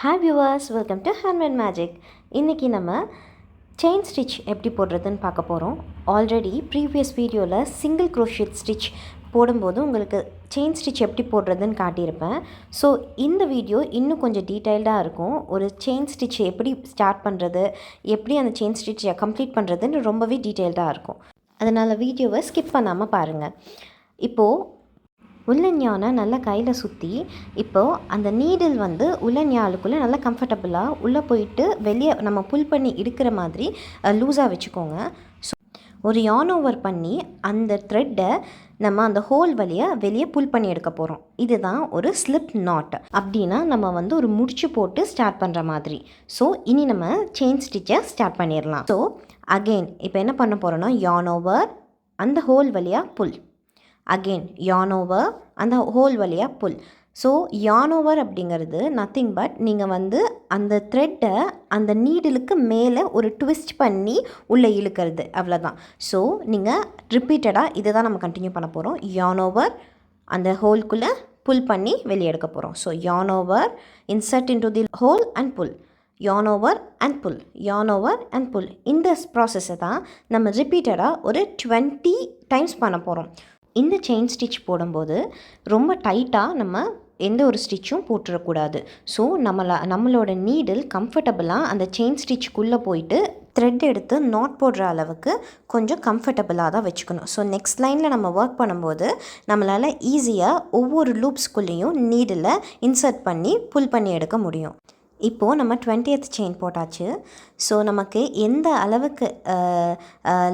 Hi viewers, welcome to Handmade Magic. இன்னைக்கு நம்ம chain stitch எப்படி போடுறதுன்னு பார்க்க போகிறோம். ஆல்ரெடி ப்ரீவியஸ் வீடியோவில் சிங்கிள் crochet ஸ்டிச் போடும்போது உங்களுக்கு செயின் ஸ்டிச் எப்படி போடுறதுன்னு காட்டியிருப்பேன். ஸோ இந்த வீடியோ இன்னும் கொஞ்சம் டீட்டெயில்டாக இருக்கும். ஒரு செயின் ஸ்டிச் எப்படி ஸ்டார்ட் பண்ணுறது, எப்படி அந்த செயின் ஸ்டிச்சை கம்ப்ளீட் பண்ணுறதுன்னு ரொம்பவே டீட்டெயில்டாக இருக்கும். அதனால் வீடியோவை ஸ்கிப் பண்ணாமல் பாருங்கள். இப்போது உல்லன் யானை நல்லா கையில் சுற்றி இப்போது அந்த நீடில் வந்து உல்லன் யாழுக்குள்ளே நல்லா கம்ஃபர்டபுளாக உள்ளே போயிட்டு வெளியே நம்ம புல் பண்ணி எடுக்கிற மாதிரி லூஸாக வச்சுக்கோங்க. ஸோ ஒரு யான் ஓவர் பண்ணி அந்த த்ரெட்டை நம்ம அந்த ஹோல் வழியாக வெளியே புல் பண்ணி எடுக்க போகிறோம். இதுதான் ஒரு ஸ்லிப் நாட். அப்படின்னா நம்ம வந்து ஒரு முடிச்சு போட்டு ஸ்டார்ட் பண்ணுற மாதிரி. ஸோ இனி நம்ம செயின் ஸ்டிச்சை ஸ்டார்ட் பண்ணிடலாம். ஸோ அகெயின் இப்போ என்ன பண்ண போகிறோன்னா யான் ஓவர் அந்த ஹோல் வழியாக புல், அகெயின் யான் ஓவர் அந்த ஹோல் வழியாக புல். ஸோ யான் ஓவர் அப்படிங்கிறது நத்திங் பட் நீங்கள் வந்து அந்த த்ரெட்டை அந்த நீடிலுக்கு மேலே ஒரு ட்விஸ்ட் பண்ணி உள்ளே இழுக்கிறது, அவ்வளோதான். ஸோ நீங்கள் ரிப்பீட்டடாக இதை தான் நம்ம கண்டினியூ பண்ண போகிறோம். யான் ஓவர் அந்த ஹோல்குள்ளே புல் பண்ணி வெளியே எடுக்க போகிறோம். So yarn over, insert into the hole and pull, yarn over and pull, yarn over and pull. இந்த ப்ராசஸை தான் நம்ம ரிப்பீட்டடாக ஒரு 20 டைம்ஸ் பண்ண போகிறோம். இந்த செயின் ஸ்டிச் போடும்போது ரொம்ப டைட்டாக நம்ம எந்த ஒரு ஸ்டிச்சும் போட்டுடக்கூடாது. ஸோ நம்மளோட நீடில் கம்ஃபர்டபுளாக அந்த செயின் ஸ்டிச்சுக்குள்ளே போயிட்டு த்ரெட் எடுத்து நாட் போடுற அளவுக்கு கொஞ்சம் கம்ஃபர்டபுளாக தான் வச்சுக்கணும். ஸோ நெக்ஸ்ட் லைனில் நம்ம ஒர்க் பண்ணும்போது நம்மளால் ஈஸியாக ஒவ்வொரு லூப்ஸ்குள்ளேயும் நீடில் இன்சர்ட் பண்ணி புல் பண்ணி எடுக்க முடியும். இப்போது நம்ம 20th செயின் போட்டாச்சு. ஸோ நமக்கு எந்த அளவுக்கு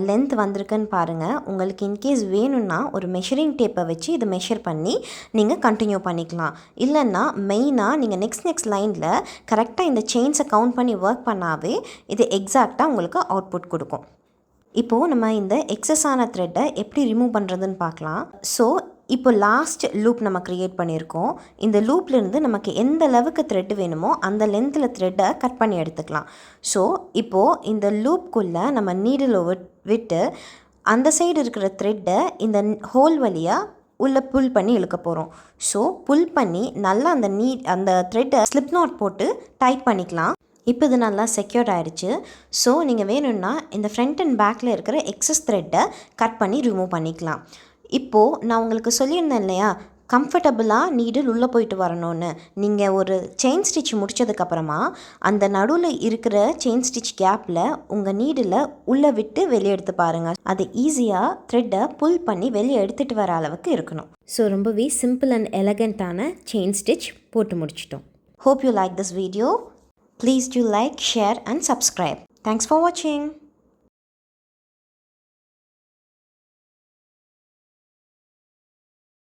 லென்த் வந்திருக்குன்னு பாருங்கள். உங்களுக்கு இன்கேஸ் வேணும்னா ஒரு மெஷரிங் டேப்பை வச்சு இதை மெஷர் பண்ணி நீங்கள் கண்டினியூ பண்ணிக்கலாம். இல்லைன்னா மெயினாக நீங்கள் நெக்ஸ்ட் லைனில் கரெக்டாக இந்த செயின்ஸை கவுண்ட் பண்ணி ஒர்க் பண்ணாவே இது எக்ஸாக்டாக உங்களுக்கு அவுட்புட் கொடுக்கும். இப்போது நம்ம இந்த எக்ஸஸான த்ரெட்டை எப்படி ரிமூவ் பண்ணுறதுன்னு பார்க்கலாம். ஸோ இப்போ லாஸ்ட் லூப் நம்ம க்ரியேட் பண்ணியிருக்கோம். இந்த லூப்லேருந்து நமக்கு எந்த அளவுக்கு த்ரெட் வேணுமோ அந்த லென்த்தில் த்ரெட்டை கட் பண்ணி எடுத்துக்கலாம். ஸோ இப்போது இந்த லூப்குள்ளே நம்ம நீடில் விட்டு அந்த சைடு இருக்கிற த்ரெட்டை இந்த ஹோல் வழியாக உள்ளே புல் பண்ணி இழுக்க போகிறோம். ஸோ புல் பண்ணி நல்லா அந்த த்ரெட்டை ஸ்லிப் நாட் போட்டு டைட் பண்ணிக்கலாம். இப்போ இது நல்லா செக்யூர்ட் ஆகிடுச்சு. ஸோ நீங்கள் வேணும்னா இந்த ஃப்ரண்ட் அண்ட் பேக்கில் இருக்கிற எக்ஸஸ் த்ரெட்டை கட் பண்ணி ரிமூவ் பண்ணிக்கலாம். இப்போது நான் உங்களுக்கு சொல்லியிருந்தேன் இல்லையா, கம்ஃபர்டபுளாக நீடில் உள்ளே போயிட்டு வரணும்னு. நீங்கள் ஒரு செயின் ஸ்டிச் முடித்ததுக்கப்புறமா அந்த நடுவில் இருக்கிற செயின் ஸ்டிச் கேப்பில் உங்கள் நீடில் உள்ளே விட்டு வெளியே எடுத்து பாருங்கள். அது ஈஸியாக த்ரெட்டை புல் பண்ணி வெளியே எடுத்துகிட்டு வர அளவுக்கு இருக்கணும். ஸோ ரொம்பவே சிம்பிள் அண்ட் எலகண்ட்டான செயின் ஸ்டிச் போட்டு முடிச்சிட்டோம். Hope you like this video. Please do like, share and subscribe. Thanks for watching.